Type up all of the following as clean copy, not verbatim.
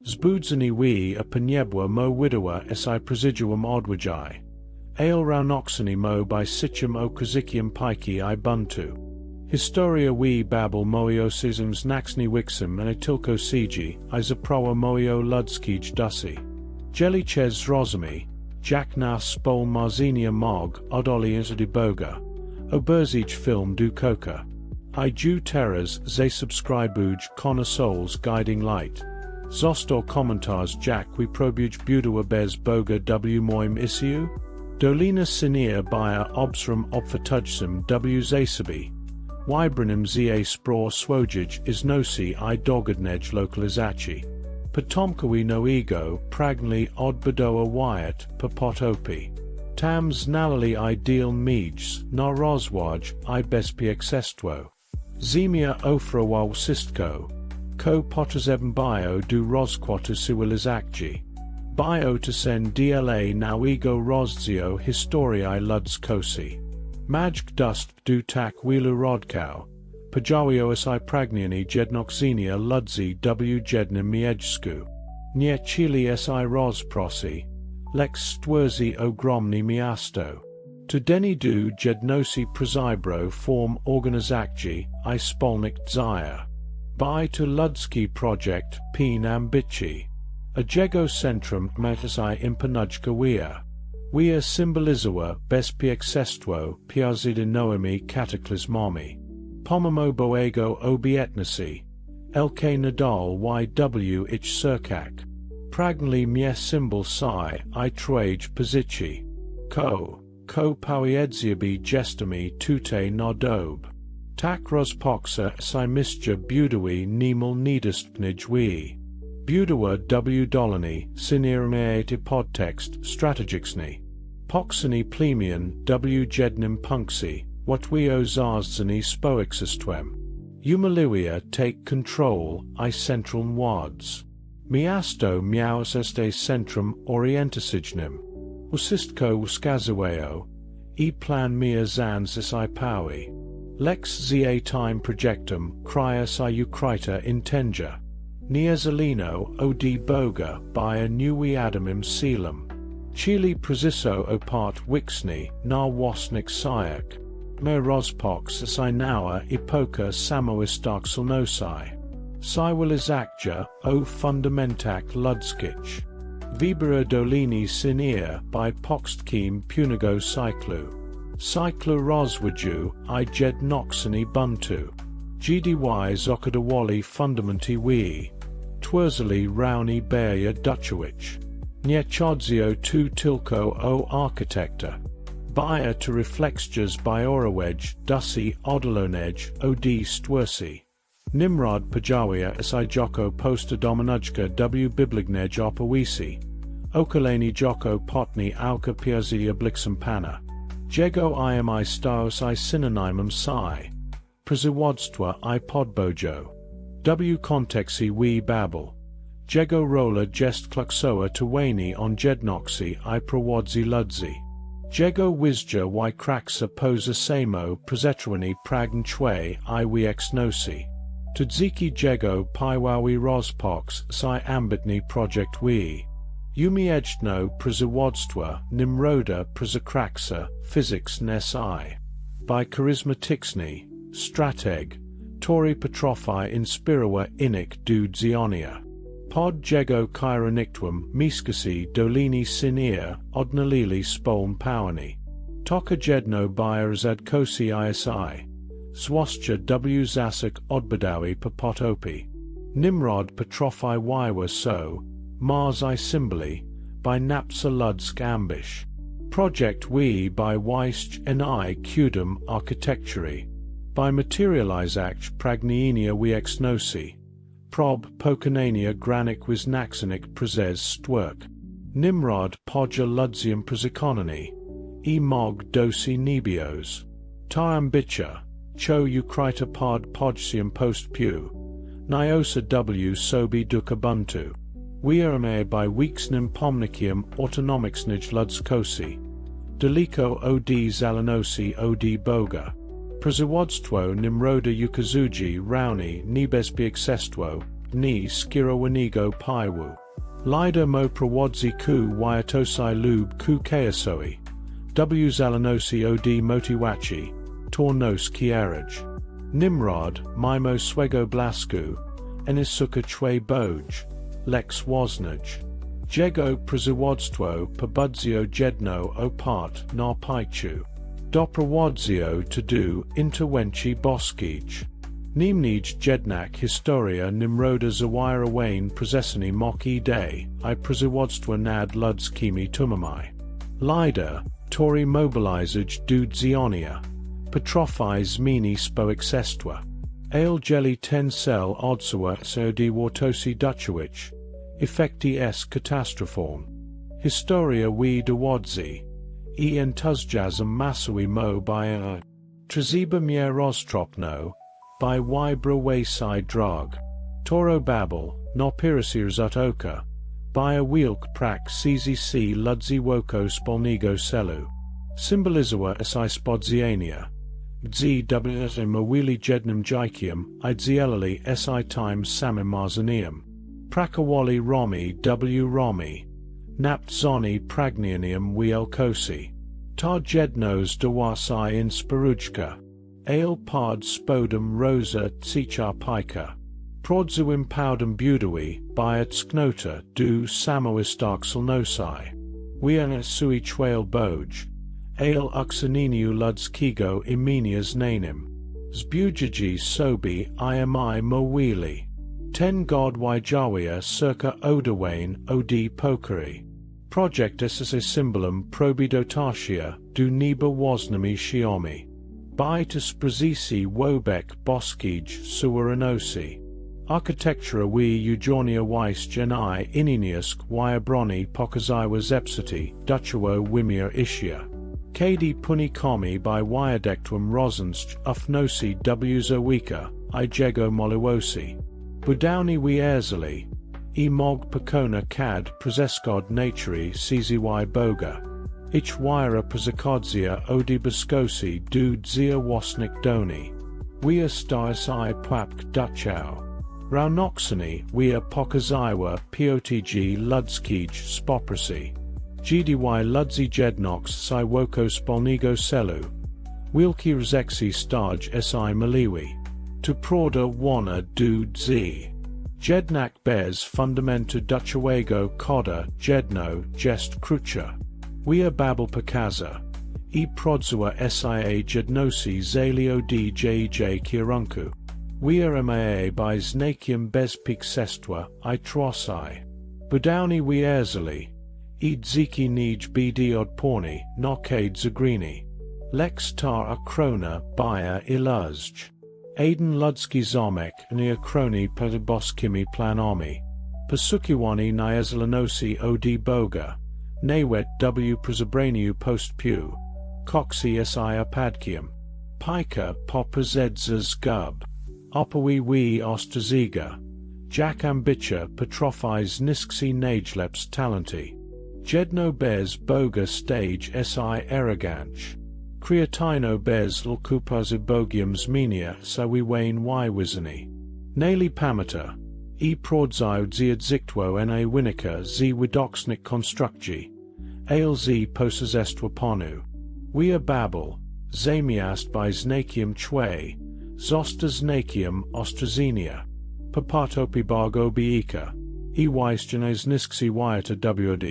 Zbudzeni wi a paniebła mo widowa si presiduum odwajai. Ale raunoxeni mo by sitchum o kazicium piki I buntu. Historia wi babel moiosisms naxni wixim and etilko siji I zaprawa moio ludskij dusi. Jelly ches rozami, jak nas spol marzinia mog odoli boga. Oberzij film du coca. I ju terrors ze subscribuj souls guiding light. Został komentarz jak we probuj budua bez boga w moim issue? Dolina sinia bia obsrum obfatujsum w zasabi. Wybranum za spro swojij is nosi I dogodnej lokalizacji. Potomkowi no ego pragnli odbudowa wyatt popotopi. Tam znalali ideal mijs na rozwaj I bezpieczeństwo. Zemia ofrował wszystko. Ko potrzebne bio du rozkładu cywilizacji. Bio to sen dla nowego rozdziału historii ludzkości. Majk dust du tak wielu rodkał. Pojawiło si pragnieni jednoczenia ludzi w jednym miejscu. Nie chili si rozprosi. Lex stwerdzi ogromne miasto. To deni du jednosi przybro form organizacji I spolnik dzieje. By to ludzki projekt pin ambici. A jego centrum metasai impanujka wia symbolizowa bezpieczeństwo piazzy noemi cataclysmami. Pomimo boego obietnicy. Lk nadal yw ich cirkak. Pragnli mnie symbol si I trage pozycji. Ko powiedzioby gestami tute nadob. Tak rozpoksa si mistrza budowy niemal niedostępnij wi. Budowa w dolini sinirmiate podtekst strategiczny. Poksani plemion w jednym punkcie, łatwio zardzeni społeczeństwem. Umiliwia take control I central wads. Miasto miaus este centrum orientacyjnym. Usistko wskazują. Plan mia zans I pawi. Lex za time projectum krya si ukrita intenja. Niezalino od boga by a newi adamim sealum. Chili preciso opart wixni na wasnik siak. Me rozpox si naua epoka samoistarkselnosai. Cywilizakja o fundamentak ludskich. Vibera dolini sinia by poxtkim punigo Cyclu rozwiju I jednoxeni buntu. Gdy zokadawali fundamenti wi. Twirzali rauni beja duchowicz. Nie chodzio tu tilko o architecta. Bia to reflexjas biorawedge dusi odalonej od stwersi. Nimrod pajawia si joko posta dominujka w biblignej opowisi. Okaleni joko potni auka piazia blixem pana. Jego imi staus I synonymum si. Przywodztwa I podbojo. W kontekcji wi babel. Jego rola jest kluksoa tuweni on jednoxi I prowodzi ludzi. Jego wizja y kraksa poza samo przetrwani pragn chwe I wix nosi. Tudziki jego piwawi rozpox si ambitni projekt wi. Umiejętno przywodztwa Nimroda przekraksa physics nes I. By charismaticsni, strateg, tori petrofi inspirała inik du dzionia. Pod jego chironictwum miskasi dolini sinia odnalili spoln pawani. Toka jedno bia zadkosi isi. Zwłaszcza w zasek odbudowy popotopi. Nimrod petrofi wywa so, Mars I symboli, by napsa ludsk ambish. Project wi by wyść ni cudum architectury. By materializać pragnienia wix nosi. Prob pokanania granik wisnaxenik prezes stwerk. Nimrod podja ludzium prezekonani. Mog dosi nebios. Ta ambitia, cho ukrita pod podsium post pu. Niosa w sobi dukabuntu. Wierame by weeksnim pomnicium autonomicsnij ludskosi. Deliko od zalanosi od boga. Przywodztwo Nimroda ukazuji rauni niebezpieczeństwo ni skirowanigo paiwu. Lida mo prawadzi ku wyatosai lub ku keasoi. W zalanosi od motiwachi, tornos kieraj. Nimrod, mimo swego blasku, enisuka chwe boj, lex wasnaj. Jego praziwodstwo pobudzio jedno opart na paichu. Doprawodzio to do interwenci boskij. Nimnij jednak historia Nimroda zawira wane prezesani moki day, I praziwodstwo nad ludskimi tumamai. Lida, tori mobilizaj dud zionia. Petrophis mini spoexestva. Ale jelly ten cell odsawa sodi wartosi duchowich. Effecti s catastrophe. Historia we dowodzi. E entuzjasm masui mo by a. Traziba mier rostropno. By Wybra wayside drog. Toro Babel, no pirasirs ut oka. By a wheelk prak czc ludzi woko spolnigo selu. Symbolizawa si spodziania. Gzws mawili jednum jikium, idzielali si times samim marzanium. Prakawali romi w romi. Napt zoni pragnianium wiel kosi. Tar jednos dawasi in spirujka. Ale pod spodum rosa tsichar pica. Prodzuim powdum budui, biat sknota du samoistarksel nosai. Wiana sui chwale boj. Ale uxaniniu ludskigo imenias nanim. Zbujiji sobi imi mowili. Ten god Wieża circa odawane od pokeri. Projectus as a symbolum probidotatia du niba wasnami shiomi. By to sprazisi wobek boskij suwaranosi. Architectura we Eugeorgia Weiss genai ininiusk Wyabroni pokaziwa zepsiti duchawo wimir ishia. Kiedy punikomi by Wyadectwum rosenst ufnosi wzowika I jego moliwosi. Budowni wierzali. E mog pekona cad prezeskod naturi czy boga. Ich wyra prezakodzia odi buskosi dud zia wasnik doni. Wia stars I płapk duchau. Raunoxani wia pokaziwa potg ludskij spoprasi. Gdy ludzi jednox si woko spolnigo selu. Wilki rzeksi staj si maliwi. Tu proda wana dud z. Jednak bez fundamentu duchowego koda jedno jest krucha. Wia babel pokaza. E prodzua sia jednosi zalio djj kierunku. Wia maa by znakiem bezpik sestwa I trosai. Budowni wierzali. E dziki nij bd odporni nokade zagrini. Lex tar akrona bia iluzj. Aiden ludski zomek ni akroni pedaboskimi planomi. Pasukiwani niazlanosi od boga. Nawet w prezabraniu post pu. Coxi si apadkium. Pica popazedzas gub. Opawi we ostaziga. Jack ambicha petrophis nisksi najleps talenti. Jedno bez boga stage si arroganch. Creatino bez lkupazibogium zmienia sawi wane wizani. Nali pamata. E prodzio ziadzictwo na winika z widoksnik konstrukci. Ale z posazestwa ponu. Wia babel, zamiast by znakium chwe, zosta znakium ostrazenia. Papatopi bargo biika. E wisjanes nisksi wiata wod.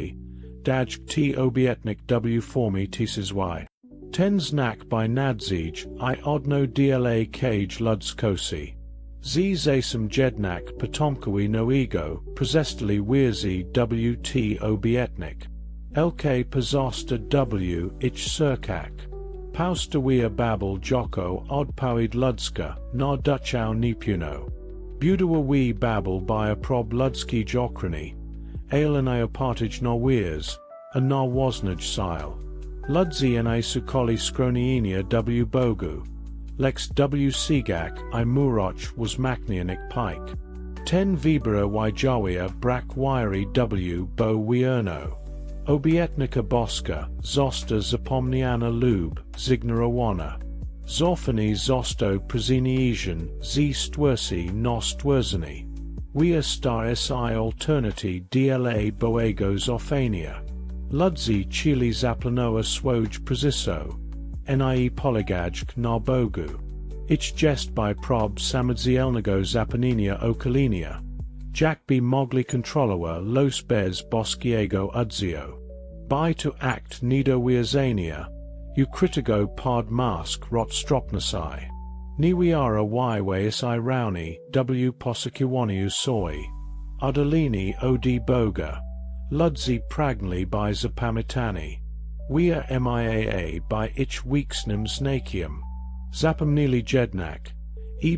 Daj t obietnik w formi tisis y. Ten znak by nadzij I odno dla cage ludskosi. Z zasem jednak potomkowi no ego, prezestali wierzy wt obietnik. Lk pozosta w ich cirkak. Pausta wia babel joko odpawid ludska, na duchau nipuno. Budawa we babel by a prob ludski jokrani. Alenio partij na wiers, a na wasnaj sile. Ludzi na sukoli skronienia w bogu. Lex w sigak I muroch was maknianik pike. Ten vibera Wieża brak wiry w bo wierno. Obietnika boska, zosta zapomniana lub, zignorowana. Zofani zosto preziniesian, z stwersi no stwerzani. Wia star si alternati dla boego zophania. Ludzi chili zaplanoa swoj preciso. Nie polygajk na bogu. Ich jest by prob samodzielnego zapomnienia okolenia. Jak by mogli kontrolować los bez boskiego udzio. By to act nido wierzenia. Ukrytego pod mask rot stropnasi. Niwiara ywe si rauni w poszukiwaniu soi. Udalini od boga. Ludzi pragnli by zapamitani. Wia miaa by ich weaksnym znakiem. Zapomnieli jednak.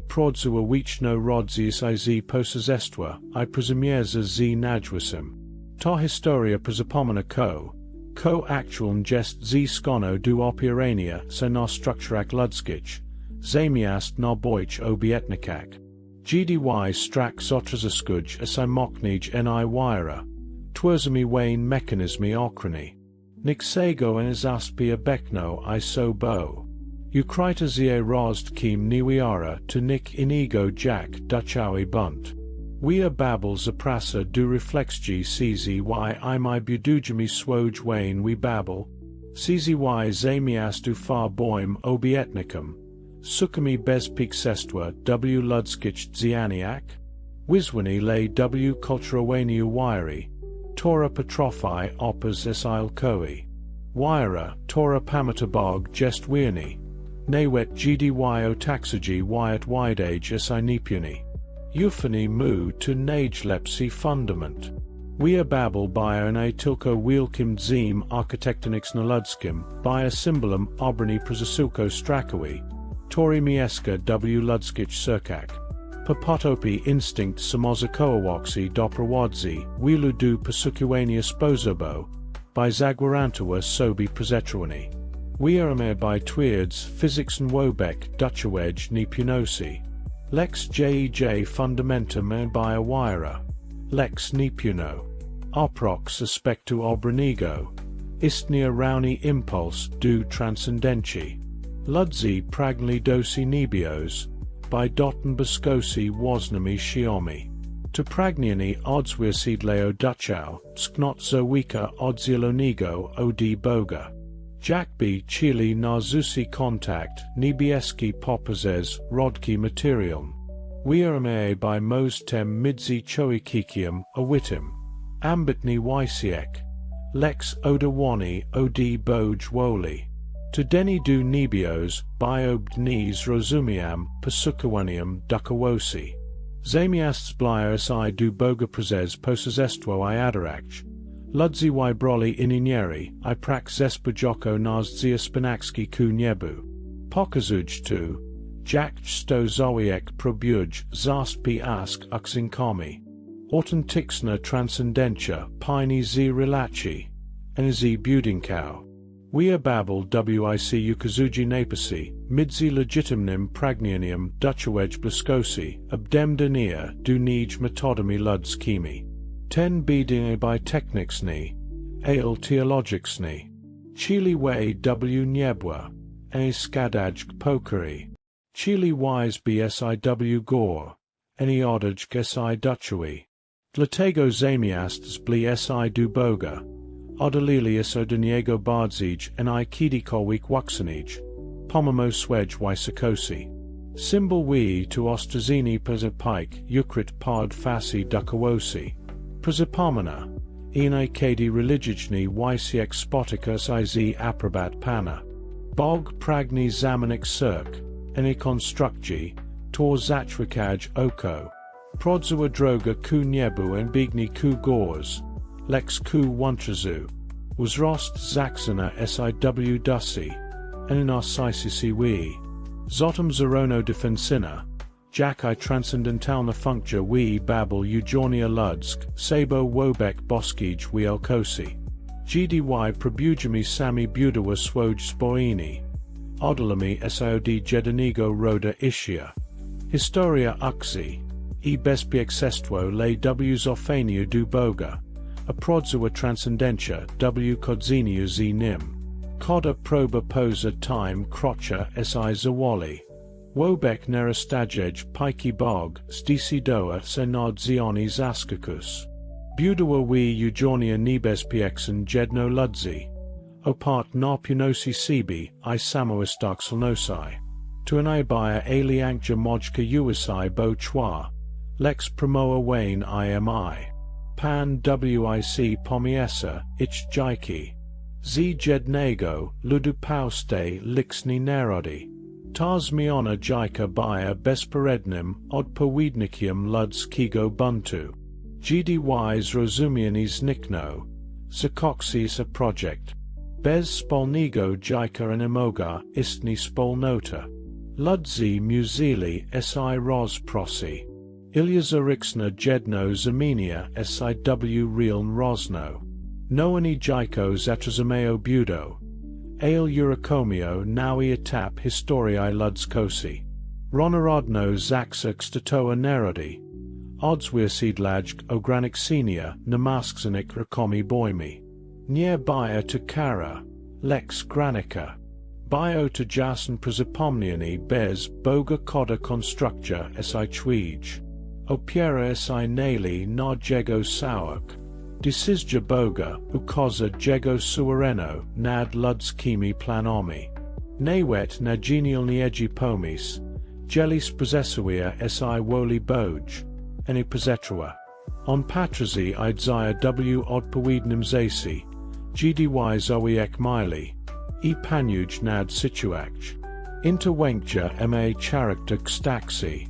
Prodzua wichno rodzius z posezestwa I prezumierza z najwisem. Ta historia prezapomina ko actualn jest z skono du opierania se na strukturak ludzkich, zamiast na bojch obietnikak. Gdy strak zotrzaskuj si moknij ni wira, tworzami wane mechanizmi ochrony. Niksego en zaspia bekno I so bo. Ukryta zie rozd kim niwiara to nik inigo jak duchawi bunt. Wia babel zaprasa du reflexgi czy imi budujami swoj wane we babel. Czy zamias du far boim obietnikum. Sukami bezpiksestwa w ludskich zianiak. Wizwani le w kulturawaniu wiri. Tora petrofi opas esil koi. Wira tora pamatabog jest wirni. Nawet gdy taxagi wyat widage si nipuni. Euphony mu to nagelepsy fundament. Wia babel by na tilko wielkim zim architectonics naludskim by a symbolum obrani prezasuko strakawi. Tori mieska w ludskich cirkak. Popotopi instinct samozakoawaksi doprawadzi wilu du pasukiwania sposobo, by zagwarantua sobi prezetruani. Wierame by twiards physics and wobek duchawedge ni punosi. Lex jej fundamentum and by a wira. Lex ni puno. Oprox aspectu obranigo. Istnia rauni impulse du transcendenci. Ludzi pragnli dosi nibios. By doten buscosi wasnami shiomi. To pragniani odzwirsidleo duchau, sknot zowika odzielonigo od boga. Jakby chili na zusi contact, niebieski popazes, rodki materium. Wierame by mostem midzi choikikium, awitim. Ambitni wysiek. Lex odawani od boj woli. To deni du nebios, biobdnis rozumiam, pasukawanium dukawosi. Zamiasts bliers I du boga prezes posezestwo I adarach. Ludzi y broli ininieri, I prak zespujoko nas zia spinakski ku niebu. Pokazuj tu, jak sto zowiek probuj zast pi ask uxinkomi. Autenticsna transcendentia pini z relaci, en z budinkau. Wia babel wic ukazuji napasi, midzi legitimnim pragnianium duchawedge bliscosi, abdemdania du nij metodami luds kimi. Ten beading by technics ni, ale theologics ni. Chili way w niebwa, e skadaj pokeri. Chili wise bsiw gore, any odaj si duchawi. Dlatego zamiasts bli si du boga. Odalilius odaniego bardzij en I kidikowik wuxanij. Pomamo swedge wysakosi. Symbol we to ostazini pike ukrit pod fasi dukawosi. Prezapomina. Ina kadi religijni ysiek spoticus iz aprobat pana. Bog pragni zamanik cirk, eni constructi, tor zatrikaj oko. Prodzua droga ku niebu en bigni ku gors. Lex ku wuntrazu. Was rost zaxana siw dusi. Eninos sisisi we. Zotum zerono defensina. Jak I transcendentalna functia we babel ujornia ludsk, sabo wobek boskij we elkosi. Gdy probujami sami budawa swoj spoini. Odalami siod jedanigo roda ishia. Historia uxi. Bespiexestwo le w zophania du boga. A prodzua transcendentia w kodziniu z nim. Koda proba posa time crocha si zawali. Wobek nerastagej piki bog, stisidoa senod zioni zaskakus. Budawa we eugornia nebespiexen jedno ludzi. Opart narpunosi sibi, I samoistaxelnosai. Tuanibaya aliankja mojka uisai bo chwa. Lex promoa wane imi. Pan wic pomiesa, ich jiki. Z jednego, ludupauste lixni nerodi. Tars miona jika bia besperednim od powidnicium luds kigo buntu. Gdys rozumianis nikno. Sakoxis a project. Bez spolnigo jika and emoga istni spolnota. Ludzi musili si ros prosi. Ilyazarixna jedno zamenia siw realn rosno. Noani jiko zatrazameo budo. Ale Eurocomio naui etap historiae ludskosi. Ronarodno zaxa xtatoa nerodi. Odswirsidlaj ogranixenia namaskzanik rakomi boimi. Nier bia to kara, lex granica. Bio to jason prosopomniani bez boga coda constructure si chweej. Opiera si nali na jego sauak. Disizja boga ukoza jego suareno nad luds kimi planomi. Nawet na genial niegi pomis. Gelis possessuia si woli boj. Any posetrua. On patrazi idzia w odpowiednim zasi. Gdy zoe ek mili. E panuj nad situach. Interwenkja ma character staxi.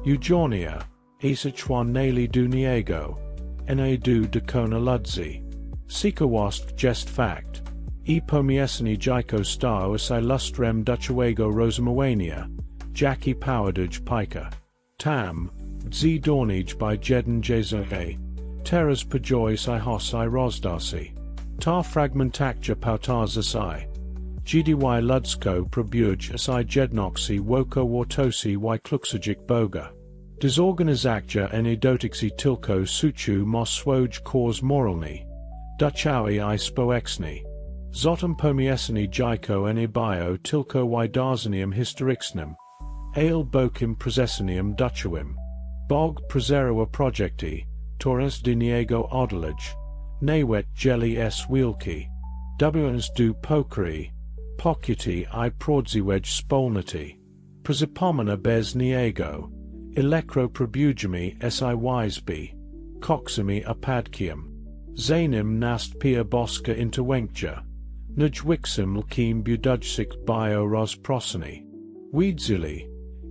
Eugornia. Isa chwan nali du niego. Na du decona ludzi. Sikawast jest fact. E pomiesani jiko stao si lustrem duchuego rosamawania. Jackie powerduj pika. Tam. Z dornij by jeden jezuhe. Terras pajoy si hos I rosdarsi. Ta fragmentakja pautarza si. Gdy ludsko probuj si jednoxi woko wartosi y kluxagic boga. Disorganizakja en idotixi tilko suchu mos swoj cause moralni. Duchawi I spoexni. Zotum pomiesani jiko en bio tilko y darzanium historixnum. Ale bokim processanium duchuim. Bog preserua projecti, Torres de niego odalage. Nawet jelly s wheelki. Wns du pokeri. Pocuti I prodziwedge spolnati. Prosipomena bez niego. Elecro probugimi si wiseby. Coximi apadcium. Zanim nast pia bosca interwenkja. Nujwixim lkim budujsik bio ros prosony. Weedzili.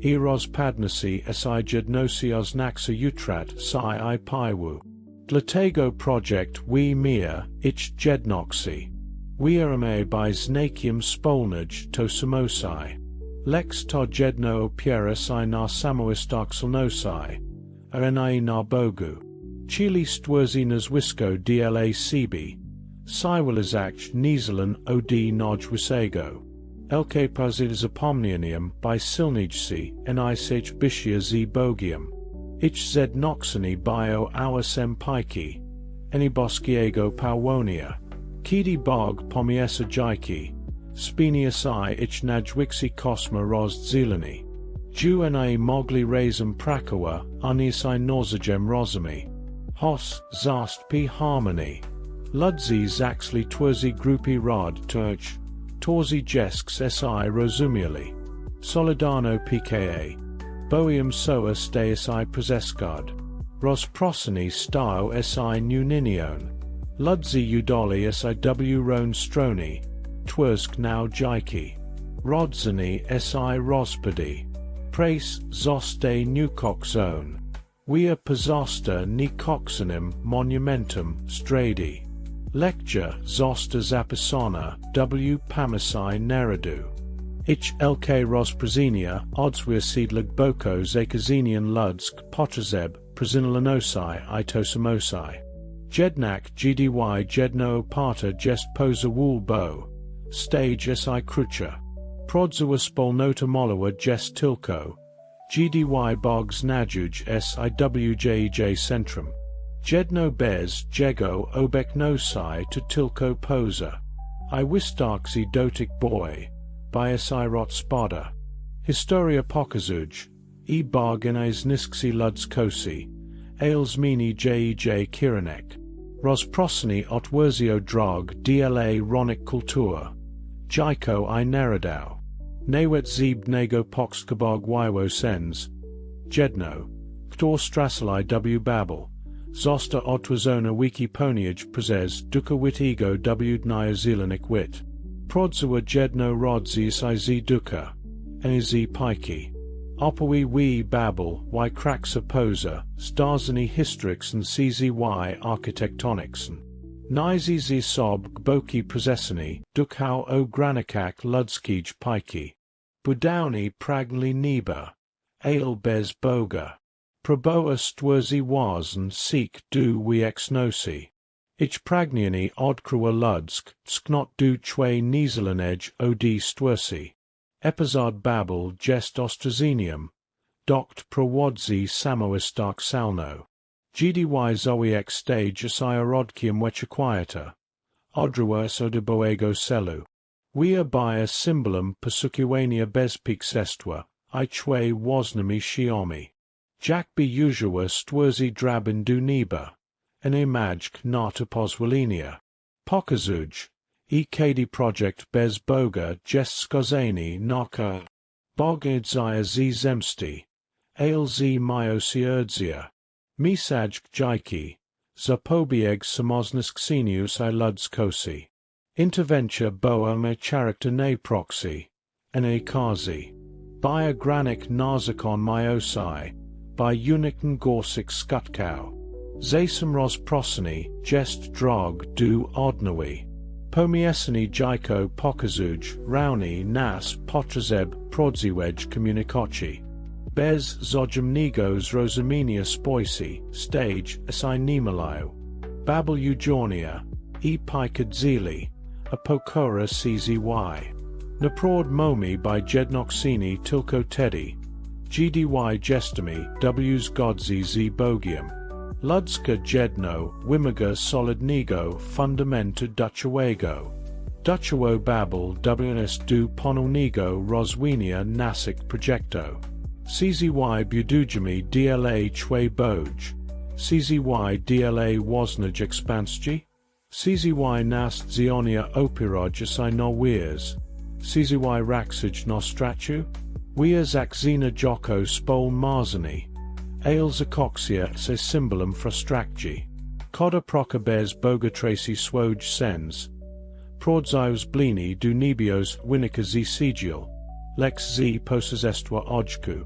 Eros padnasi si jednosi osnaxa utrat si I piwu. Dlatego project we mia, ich jednoxi. Wearame by znakium spolnaj to samosai. Lex to jedno opiera si na samoistaxelnosai. Arenai na bogu. Chili stwurzi nazwisko dla cb. Siwalizach nizalan od noj wisego. Elke prazidizapomnianium by silnijsi nish bishia z bogium. Ich z noxani bio awasem piki. Eni boskiego pawonia. Kidi bog pomiesa jiki. Spinius I ich najwixi cosma ros zilani. Ju na mogli razum prakawa unis I nausagem rosami. Hos zast p harmony. Ludzi zaxli twirzi grupi rod turch. Torzi jesks si rosumiali. Solidano pka. Boium soa steis I prosescard. Ros prosony style si nuninion. Ludzi udoli siw ron stroni. Twersk now jiki. Rodzani si rospadi. Prace zoste nucoxone. Via pozosta ni coxanim monumentum stradi. Lecture zosta zapisona w pamisai neradu. Ich lk rosprasinia odswir seedlig boko zakazinian ludsk potrazeb prasinalanosai itosamosai. Jednak gdy jedno opata jest posa wool bo. Stage si crucha. Prodzua spolnota molawa jest tilko. Gdy bogs najuj siwjej centrum. Jedno bez jego obek nosai to tilko posa. I wistarksi dotik boy. By si rot spada. Historia pokazuj, I barganes nisksi ludskosi, ales mini jej kiranek. Rozprosny otwerzio drog dla ronik kultur. Jiko I neradau. Nawet zeb nego pokskabog wywo sens. Jedno. Ktor strasali w Babel. Zosta otwazona wiki poniage prezes duka wit ego w dnia zelenik wit. Prodzua jedno rodzi z duka. Eniz piki. Opawi we Babel y kraxa posa, starzani historics and czy architectonics. Nizi z sob gboki prezesani, dukhau o granikak ludskij piki. Budowni pragnli niba. Ale bez boga. Proboa stwurzi was seek du we exnosi. Ich pragniani odkrua ludsk, sknot du chwe nizelanej od stwursi. Epizod Babel jest ostrazenium. Doct prowodzi samoistark salno. Gdy zoe stage asia rodkium wechaquieta. Odrua sodiboego celu. Wea by a symbolum persucuania bezpik sestua, I chwe wasnami shiomi. Jack be usual stwurzi drabin du niba. En imajk not poswilinia. Pokazuj. Kiedy project bez boga jest skozani noka. Bogedzia z zemsti. Ale z miosierdzia. Misaj jiki. Zapobieg samoznisk senius I ludskosi. Interventia boa me character ne proxy. Ne kazi. By a granic narzakon myosi. By uniken gorsik skutkau. Zasum prosony jest drog du odnawi. Pomiesani jiko pokazuj, rauni nas potrazeb prodziwej komunikoci. Bez zojumnigos rosaminia spoisi, stage si nemalayo. Babel eugornia, pikadzili, a pokora czy. Naprod momi by jednoxini tilko teddy. Gdy jestami, w's godzi z bogium. Ludska jedno, wimiga solidnego fundamenta duchawego. Duchawo Babel wns du pononigo roswinia nasik projecto. Czy budujami dla chwe boj. Czy dla wasnaj expansji. Czy nas zionia opiroj si no weirs. Czy raxij nostratu. Weirs axina joko spol marzani. Ales acoxia se symbolum frustracti. Coda proca bez boga tracy swoj sens. Prodzios blini du nebios winica z sigil. Lex z posesestua ojku.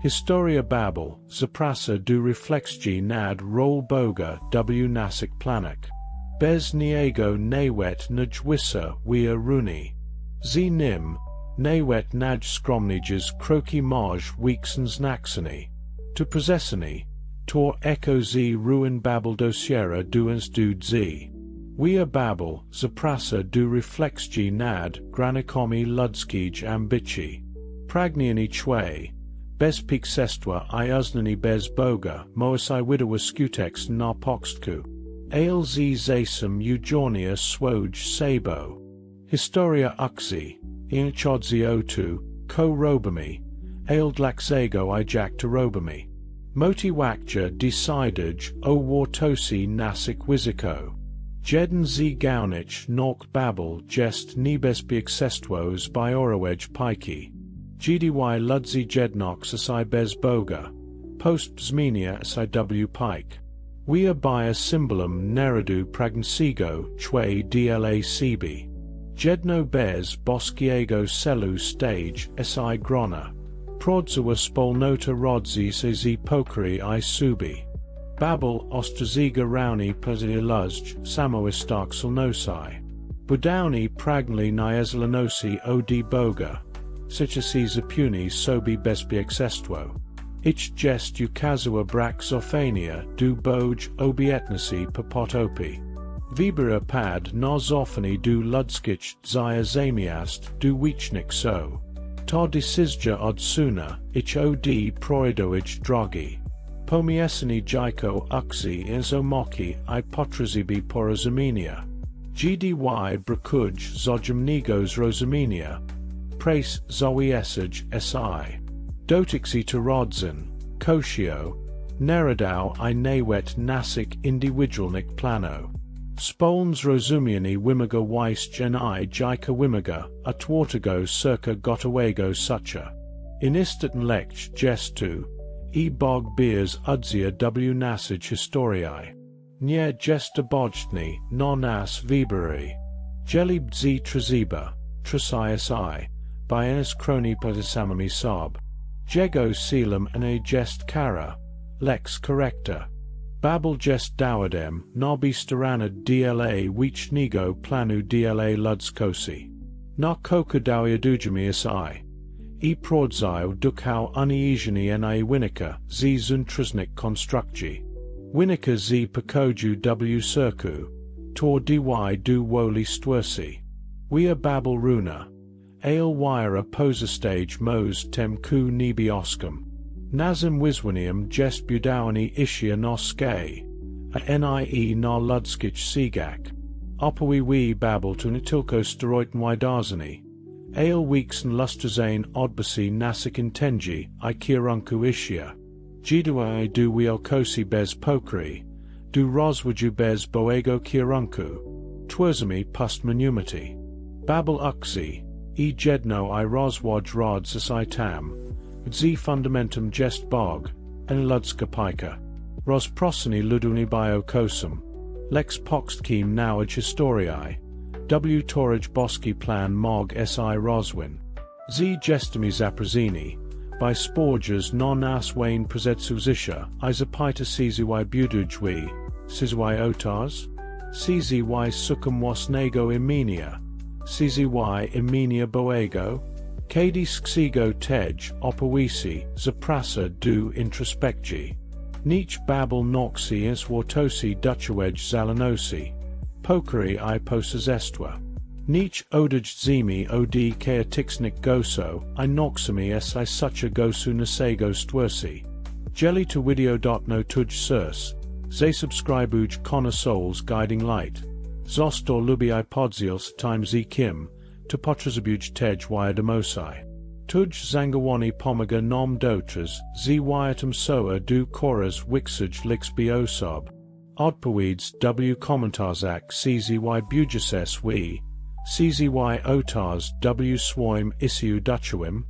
Historia Babel, zaprasa du reflexgi nad rol boga w nasik planek. Bez niego nawet najwisa wea runi. Z nim, nawet naj skromniges kroki maj weeksens naxani. To prezesani, tor echo z ruin Babel dosiera duens du z. Wea Babel, zaprasa du reflexgi nad granikomi ludskij ambici. Pragniani chwe. Bez pik sestua I uznani bez boga, moasi widowa skutex na pokstku. Ale z zasum eugornia swoj sabo. Historia uxi, inchodzi otu, ko robami, ale dlaxego I jack to robami. Moti wakja decidaj o wartosi nasik wiziko. Jeden z gaunich nork Babel jest nebesbiek sestuos by orowej piki. Gdy ludzi jednox si bez boga. Post bzmienia si w pike. Wea by a symbolum neradu pragnsigo chwe dla cb. Jedno bez boskiego celu stage si grona. Prodzua spolnota rodzi se z pokri I subi. Babel ostraziga rauni luzj samoistark silnosi. Budowni pragli niezlanosi od boga. Sichasi zapuni sobi besbiek sestuo. Ich jest ukazua brax ophania du boj obietnasi popotopi. Vibera pad nozophany du ludskich zia zamiast du wichnik so. To decisja odsuna, ich od proidoij drogi. Pomiesani jiko uxi inzomoki I potrazibi porozaminia. Gdy brakuj zojumnigos rosaminia. prace zoe esage si. Dotixi to rodzin, kosio, neradau I nawet nasik individualnik plano. Spolns rozumiani wimiga weist geni jika wimiga, atwartago circa gotawego sucha. Inistaten lech gestu, e bog beers udzia w nasage historiae. Nie gesta bodgni, non as viberi. Jelib z traziba, trasias I, bienes croni padisamami sob. Jego selam ane gest cara, lex correcta. Babel gest dowdem, nobi staranad dla wich nego planu dla ludskosi. Na coca dawia dujamias I. E prodzio dukhau uniesiani ni winica z zuntrusnik constructi. Winica z pakoju w circu, tor dy du woli stwersi. Wea Babel runa. Ale wira posa stage mos tem ku nibi oscum. Nazim wiswanium gest budowani ishia noske. A nie na ludskich sigak. Opawi we Babel to nitilko steroiten widarzani. Ale weeks and lustrazane odbasi nasik intenji I kirunku ishia. Jidua du wielkosi bez pokri. Du roswaju bez boego kirunku. Twerzami pust manumati. Babel uxi. E jedno I roswaj rods as I tam. Z fundamentum gest bog, en ludska pika. Ros prosony luduni bio kosum. Lex poxtkim nowage historiae. W torage boski plan mog si roswin. Z gestami zaprazini. By sporges non as wane prezetzuzisha, I zapita czy budujwi, czy otars? Czy succum was nego imenia. Czy imenia boego? Kiedy xigo tej, opawisi, zaprasa du introspecti. Nich babel noxi es wartosi duchawej zalanosi. Pokeri I posas estua. Nich odaj zimi od keatixnik goso, I noxami es I sucha gosu nasego stwersi. Jelly to video.no tuj surs. Ze subscribuj connoisseurs guiding light. Zostor lubi I podziels times e kim. To potrazabuj tej wiadamosai. Tuj zangawani pomaga nom dotras, z wiatum soa du coras wixage lix biosob. Odpaweeds w commentarzak czy bujases we. Czy otars w swoim issue duchawim.